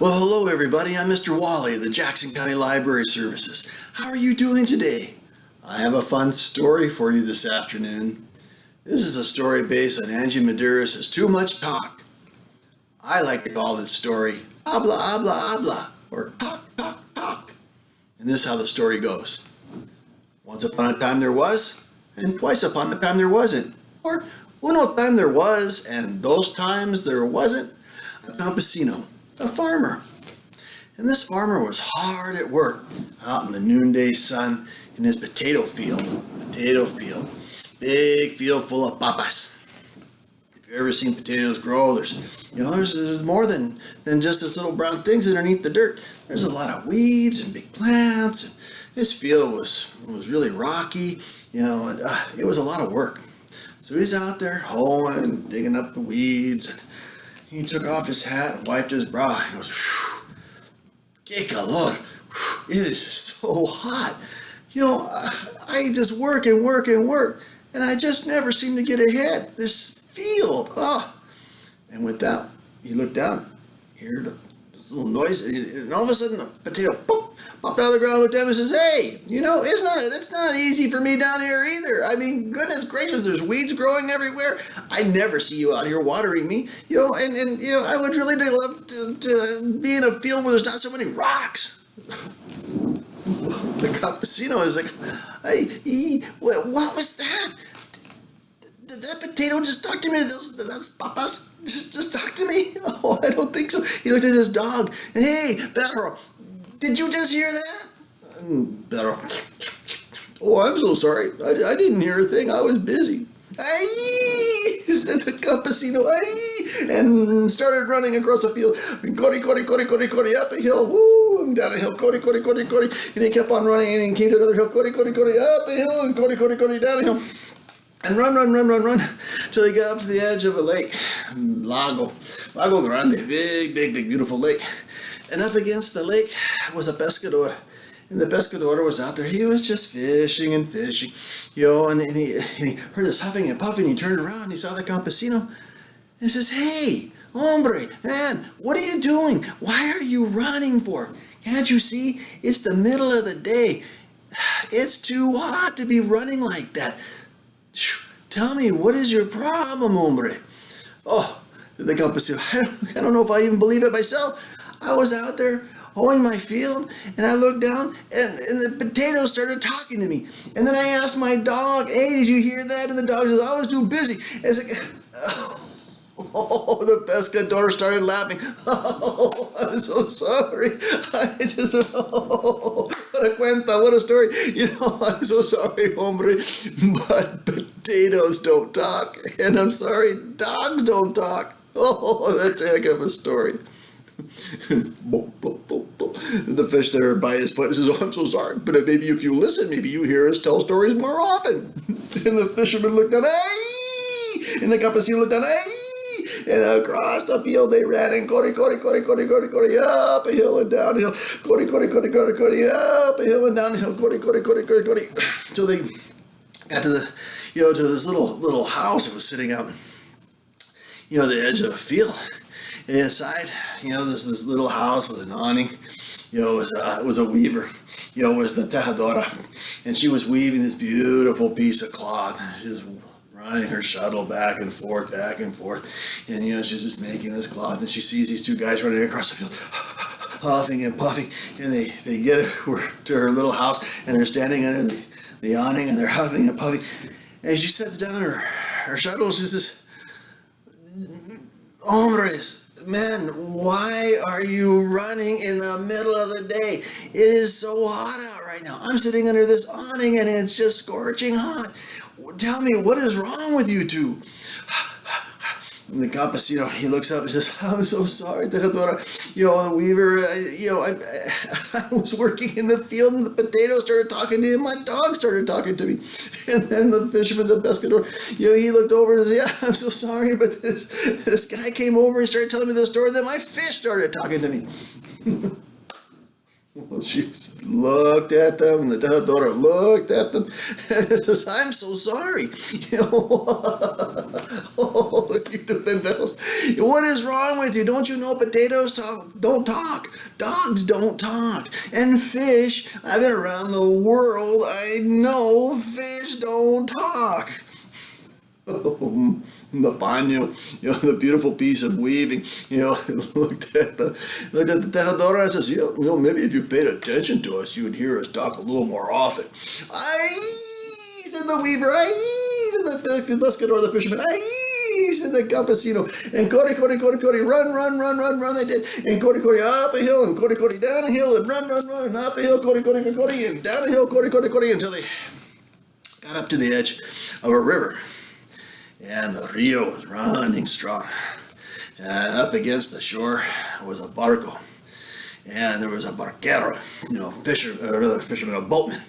Well, hello everybody. I'm Mr. Wally of the Jackson County Library Services. How are you doing today? I have a fun story for you this afternoon. This is a story based on Angela Medearis' Too Much Talk. I like to call this story Habla, Habla, Habla, or Talk, Talk, Talk. And this is how the story goes. Once upon a time there was, and twice upon a time there wasn't. Or uno time there was, and those times there wasn't. A campesino, a farmer. And this farmer was hard at work out in the noonday sun in his potato field. Big field full of papas. If you've ever seen potatoes grow, there's more than just those little brown things underneath the dirt. There's a lot of weeds and big plants. And this field was really rocky, and it was a lot of work. So he's out there hoeing, digging up the weeds, and he took off his hat and wiped his brow. He goes, "Phew, que calor. It is so hot. I just work, and I just never seem to get ahead. This field, And with that, he looked down, heard this little noise, and all of a sudden, a potato popped out of the ground, looked at him and says, "Hey, it's not easy for me down here either. I mean, goodness gracious, there's weeds growing everywhere. I never see you out here watering me. I would really love to be in a field where there's not so many rocks." The campesino is like, "Hey, what was that? Did that potato just talk to me? Those papas just talk to me? Oh, I don't think so." He looked at his dog. "Hey, Pedro, did you just hear that?" Pedro, "Oh, I'm so sorry. I didn't hear a thing. I was busy." "Ay!" said the campesino, "ay!" and started running across the field. Corre, up a hill, woo, and down a hill, corre. And he kept on running, and he came to another hill, corre, up a hill, and corre, down a hill. And run, till he got up to the edge of a lake, Lago Grande, big, beautiful lake. And up against the lake was a pescador. And the pescador was out there. He was just fishing, and he heard this huffing and puffing. He turned around, he saw the campesino, and says, "Hey, hombre, man, what are you doing? Why are you running for? Can't you see? It's the middle of the day. It's too hot to be running like that. Tell me, what is your problem, hombre?" "Oh," the campesino, I don't know if I even believe it myself. I was out there hoeing my field, and I looked down, and the potatoes started talking to me. And then I asked my dog, 'Hey, did you hear that?' And the dog says, 'I was too busy.'" And it's like, oh, the pescador started laughing. "Oh, I'm so sorry. What a story. I'm so sorry, hombre, but potatoes don't talk. And I'm sorry, dogs don't talk." Oh, that's a heck of a story. The fish there by his foot says, "Oh, I'm so sorry, but maybe if you listen, maybe you hear us tell stories more often." And the fisherman looked down, "Hey!" And the campesino looked down, "Hey!" And across the field they ran, and corre, up a hill and down a hill, corre, up a hill and down a hill, corre. So they got to to this little house that was sitting out, the edge of a field. And inside, this little house with an awning, it was a weaver, was the tejadora. And she was weaving this beautiful piece of cloth. She was running her shuttle back and forth. And, she's just making this cloth. And she sees these two guys running across the field, huffing and puffing. And they get to her little house, and they're standing under the awning, and they're huffing and puffing. And she sets down her shuttle. She says, "Hombres, man, why are you running in the middle of the day? It is so hot out right now. I'm sitting under this awning, and it's just scorching hot. Tell me, what is wrong with you two?" And the campesino, he looks up and says, "I'm so sorry, Tejadora. The weaver, I was working in the field, and the potatoes started talking to him. My dog started talking to me." And then the fisherman, the pescador, he looked over and said, "Yeah, I'm so sorry, but this guy came over and started telling me the story, then my fish started talking to me." Well, she looked at them, and the Tejadora looked at them, and says, "I'm so sorry. Oh, you two pendejos. What is wrong with you? Don't you know potatoes don't talk? Dogs don't talk. And fish, I've been around the world. I know fish don't talk. The paño, the beautiful piece of weaving, looked at the tejadora and says, maybe if you paid attention to us, you'd hear us talk a little more often. Ay, said the weaver. Ay, said the pescador, the fisherman. Ay, said the campesino. And Cody, run, they did. And Cody, up a hill, and Cody, down a hill, and run, and up a hill, Cody, and down a hill, Cody, until they got up to the edge of a river. And the rio was running strong. And up against the shore was a barco. And there was a barquero, fisherman, a boatman,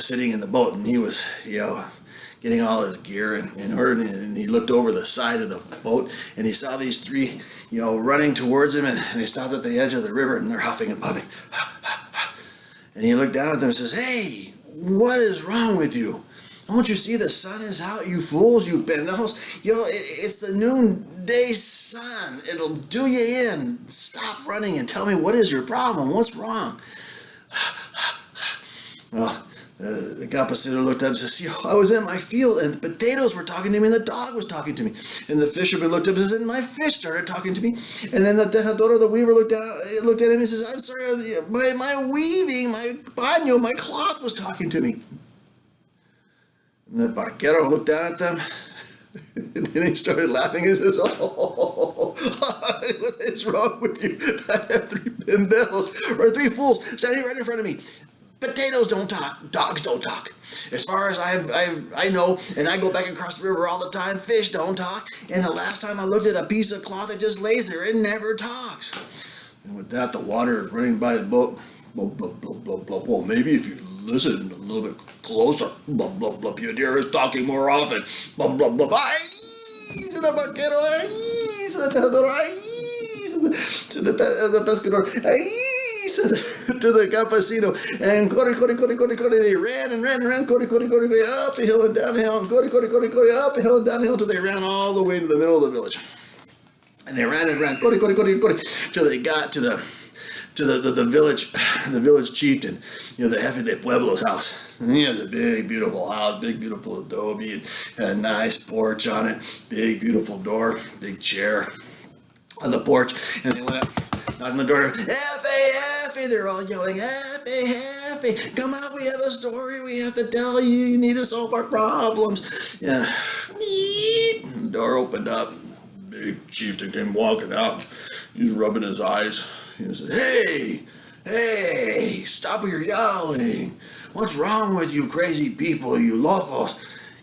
sitting in the boat. And he was, getting all his gear in order. And he looked over the side of the boat and he saw these three, running towards him. And they stopped at the edge of the river and they're huffing and puffing. And he looked down at them and says, "Hey, what is wrong with you? Don't you see the sun is out, you fools, you pendejos? It's the noonday sun. It'll do you in. Stop running and tell me what is your problem. What's wrong?" Well, the campesino looked up and says, "I was in my field and the potatoes were talking to me and the dog was talking to me." And the fisherman looked up and says, "And my fish started talking to me." And then the tejadora, the weaver, looked at him and says, "I'm sorry, my weaving, my paño, my cloth was talking to me." And the barquero looked down at them, and then he started laughing and says, "Oh, what is wrong with you? I have three pendejos, or three fools, standing right in front of me. Potatoes don't talk, dogs don't talk. As far as I know, and I go back across the river all the time, fish don't talk. And the last time I looked at a piece of cloth, it just lays there, it never talks." And with that, the water is running by the boat. Blah, blah, blah, blah, blah, blah. Maybe if you listen a little bit closer. Blah, blah, blah. Your dear is talking more often. Blah, blah, blah. Ay, said the barquero. Ay, said the tejador. Ay, said the pescador. Ay, said to the campesino. And Cody. They ran, Cody, up a hill and down a hill. And Cody, up a hill and down a hill till they ran all the way to the middle of the village. And they ran, Cody, till they got to the village chieftain, the jefe de pueblo's house. And he has a big, beautiful house, big, beautiful adobe, and a nice porch on it, big, beautiful door, big chair on the porch. And they went up, knocked on the door, "Jefe, they're all yelling, Jefe, come out, we have a story we have to tell you, you need to solve our problems." Yeah, the door opened up, big chieftain came walking out, he's rubbing his eyes. He says, Hey, stop with your yelling. What's wrong with you crazy people, you locals?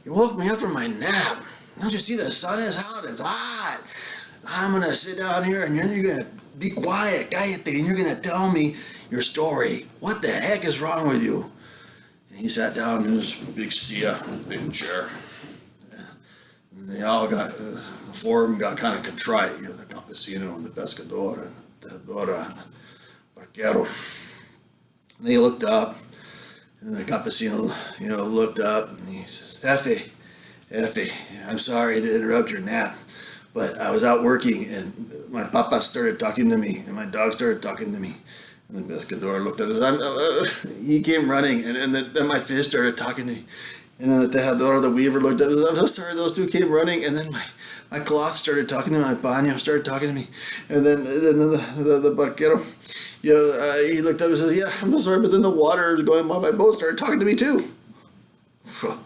You woke me up from my nap. Don't you see the sun is out? It's hot. I'm going to sit down here and you're going to be quiet, cállate, and you're going to tell me your story. What the heck is wrong with you?" And he sat down in his big silla, his big chair. And they all got, the four of them got kind of contrite, the campesino and the pescador and Tejadora and barquero. And they looked up, and the campesino, looked up, and he says, Jefe, I'm sorry to interrupt your nap, but I was out working, and my papa started talking to me, and my dog started talking to me. And the pescador looked at us, he came running, and then my fish started talking to me. And then the tejadora, the weaver, looked at us, "I'm so sorry, those two came running," and then my cloth started talking to me, my paño started talking to me. And then the barquero, he looked up and said, "Yeah, I'm so sorry, but then the water going by my boat started talking to me too." Well,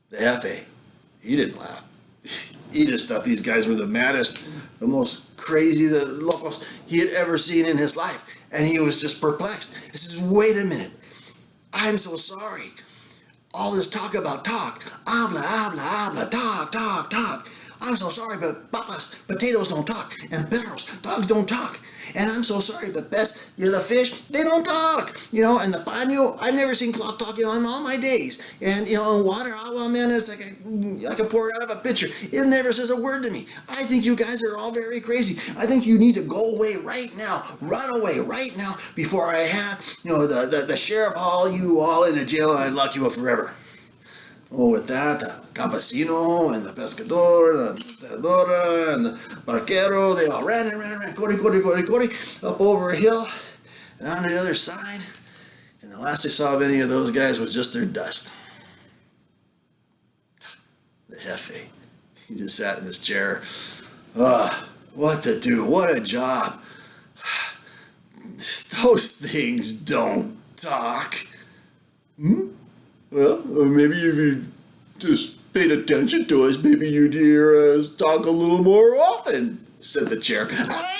the jefe, he didn't laugh. He just thought these guys were the maddest, the most crazy, the locals he had ever seen in his life. And he was just perplexed. He says, "Wait a minute. I'm so sorry. All this talk about talk. Habla, talk. I'm so sorry, but papas, potatoes don't talk. And perros, dogs don't talk. And I'm so sorry, but the fish, they don't talk. And the paño, I've never seen cloth talk in all my days. And, water, man, it's like I can pour it out of a pitcher. It never says a word to me. I think you guys are all very crazy. I think you need to go away right now. Run away right now before I have, the sheriff haul you all into jail and I lock you up forever." Oh, with that, the campesino and the pescador, the pescadora and the barquero, they all ran, corre, up over a hill and on the other side. And the last they saw of any of those guys was just their dust. The Jefe, he just sat in his chair. What to do? What a job. Those things don't talk. Well, maybe if you just paid attention to us, maybe you'd hear us talk a little more often, said the chair. Ay!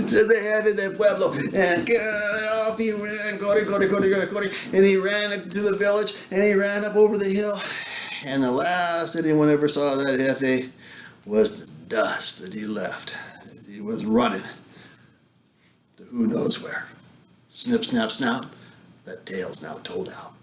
Said the Jefe de Pueblo. And off he ran, corre. And he ran to the village, and he ran up over the hill. And the last anyone ever saw that Jefe was the dust that he left as he was running to who knows where. Snip, snap, snap, that tale's now told out.